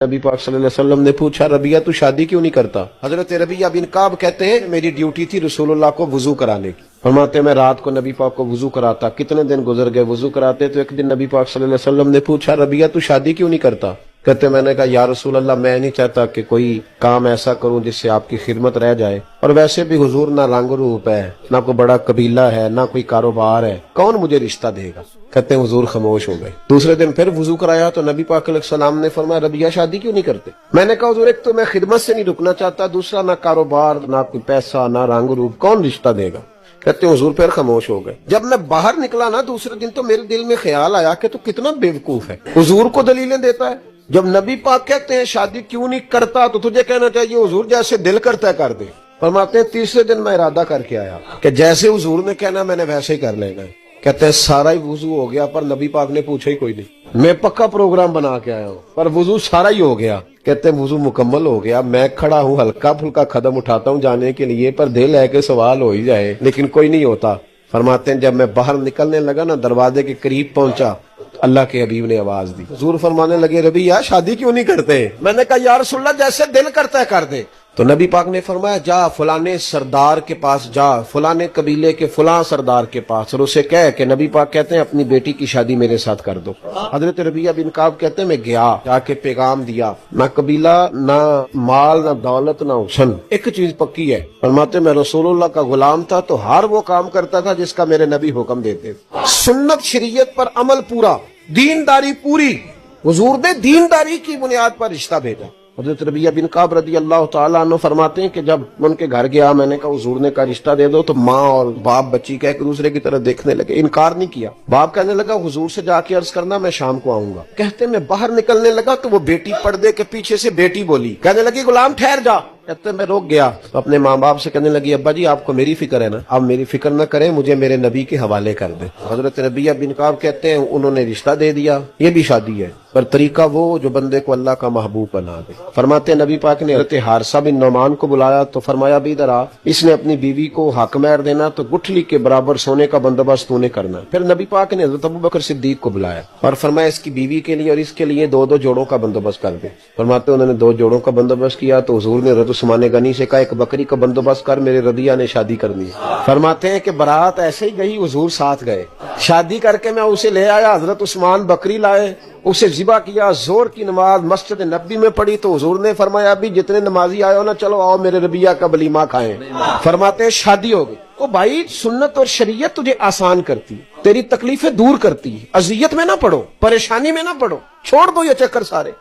नबी पाक सल्लल्लाहु अलैहि वसल्लम ने पूछा, रबिया तू शादी क्यों नहीं करता? हजरत रबिया बिन काब कहते हैं मेरी ड्यूटी थी रसूलुल्लाह को वुजू कराने की। फरमाते मैं रात को नबी पाक को वुजू कराता। कितने दिन गुजर गए वुजू कराते, तो एक दिन नबी पाक सल्लल्लाहु अलैहि वसल्लम ने पूछा, रबिया तू शादी क्यों नहीं करता? कहते मैंने कहा या रसूल अल्लाह मैं नहीं चाहता कि कोई काम ऐसा करूं जिससे आपकी खिदमत रह जाए, और वैसे भी हुजूर ना रंग रूप है, ना कोई बड़ा कबीला है, ना कोई कारोबार है, कौन मुझे रिश्ता देगा? कहते हैं हुजूर खामोश हो गए। दूसरे दिन फिर वुजू कराया तो नबी पाक अलैहिस्सलाम ने फरमाया, रबिया शादी क्यों नहीं करते? मैंने कहा हुजूर एक तो मैं खिदमत से नहीं रुकना चाहता, दूसरा ना कारोबार, ना कोई पैसा, ना रंग रूप, कौन रिश्ता देगा? कहते हैं हुजूर फिर खामोश हो गए। जब मैं बाहर निकला ना दूसरे दिन, तो मेरे दिल में ख्याल आया कि तू कितना बेवकूफ है, हुजूर को दलीलें देता है। जब नबी पाक कहते हैं शादी क्यों नहीं करता, तो तुझे कहना चाहिए हुजूर जैसे दिल करता है कर दे। फरमाते हैं तीसरे दिन मैं इरादा करके आया कि जैसे हुजूर ने कहना मैंने वैसे ही कर लेना है। कहते हैं सारा ही वुजू हो गया, पर नबी पाक ने पूछा ही कोई नहीं। मैं पक्का प्रोग्राम बना के आया हूँ, पर वुजू सारा ही हो गया। कहते हैं वुजू मुकम्मल हो गया, मैं खड़ा हूँ, हल्का फुल्का कदम उठाता हूँ जाने के लिए, पर दिल है कि सवाल हो ही जाए, लेकिन कोई नहीं होता। फरमाते हैं जब मैं बाहर निकलने लगा ना, दरवाजे के करीब पहुंचा, अल्लाह के हबीब ने आवाज दी। हुजूर फरमाने लगे, रबिया शादी क्यों नहीं करते? मैंने कहा या रसूलल्लाह जैसे दिल करता है कर दे। तो नबी पाक ने फरमाया, जा फलाने सरदार के पास जा, फलाने कबीले के फलां सरदार के पास, और उसे कह कि नबी पाक कहते हैं अपनी बेटी की शादी मेरे साथ कर दो। हजरत रबिया बिन काब कहते हैं मैं गया, जाके पैगाम दिया, ना कबीला, ना माल, ना दौलत, ना हुस्न, एक चीज पक्की है। फरमाते मैं रसूलुल्लाह का गुलाम था, तो हर वो काम करता था जिसका मेरे नबी हुक्म देते। सुन्नत शरीयत पर अमल पूरा, दीनदारी पूरी। हुजूर ने दीनदारी की बुनियाद पर रिश्ता भेजा। हज़रत रबिया बिन काब रदी अल्लाह तआला अन्हु फरमाते हैं कि जब उनके घर गया, मैंने कहा हुजूर ने कहा रिश्ता दे दो, तो माँ और बाप बच्ची का एक दूसरे की तरफ देखने लगे, इनकार नहीं किया। बाप कहने लगा हुजूर से जाके अर्ज करना मैं शाम को आऊंगा। कहते मैं बाहर निकलने लगा तो वो बेटी पर्दे के पीछे से बेटी बोली, कहने लगी गुलाम ठहर जा। कहते मैं रोक गया, तो अपने माँ बाप से कहने लगी अब्बा जी आपको मेरी फिक्र है ना, आप मेरी फिक्र न करें, मुझे मेरे नबी के हवाले कर दे। हजरत रबिया बिन काब कहते हैं उन्होंने रिश्ता दे दिया, ये भी शादी है, पर तरीका वो जो बंदे को अल्लाह का महबूब बना दे। फरमाते नबी पाक ने हजरत हारिसा बिन नौमान को बुलाया, तो फरमाया भी इधर आ, इसने अपनी बीवी को हक महर देना, तो गुठली के बराबर सोने का बंदोबस्त तूने करना। फिर नबी पाक ने हजरत अबू बकर सिद्दीक को बुलाया और फरमाया इसकी बीवी के लिए और इसके लिए दो दो जोड़ों का बंदोबस्त कर दे। फरमाते उन्होंने दो जोड़ों का बंदोबस्त किया, तो हुजूर ने हजरत उस्मान गनी से कहा एक बकरी का बंदोबस्त कर, मेरे रबिया ने शादी करनी है। फरमाते हैं कि बारात ऐसे ही गई, हुजूर साथ गए, शादी करके मैं उसे ले आया, हजरत उस्मान बकरी लाए, उसे जिबा किया, जोर की नमाज मस्जिद नबी में पढ़ी, तो हुजूर ने फरमाया अभी जितने नमाजी आए हो ना, चलो आओ मेरे रबिया का वलीमा खाएं। फरमाते हैं शादी हो गई। ओ भाई सुन्नत और शरीयत तुझे आसान करती, तेरी तकलीफें दूर करती, अजियत में ना पड़ो, परेशानी में ना पड़ो, छोड़ दो ये चक्कर सारे।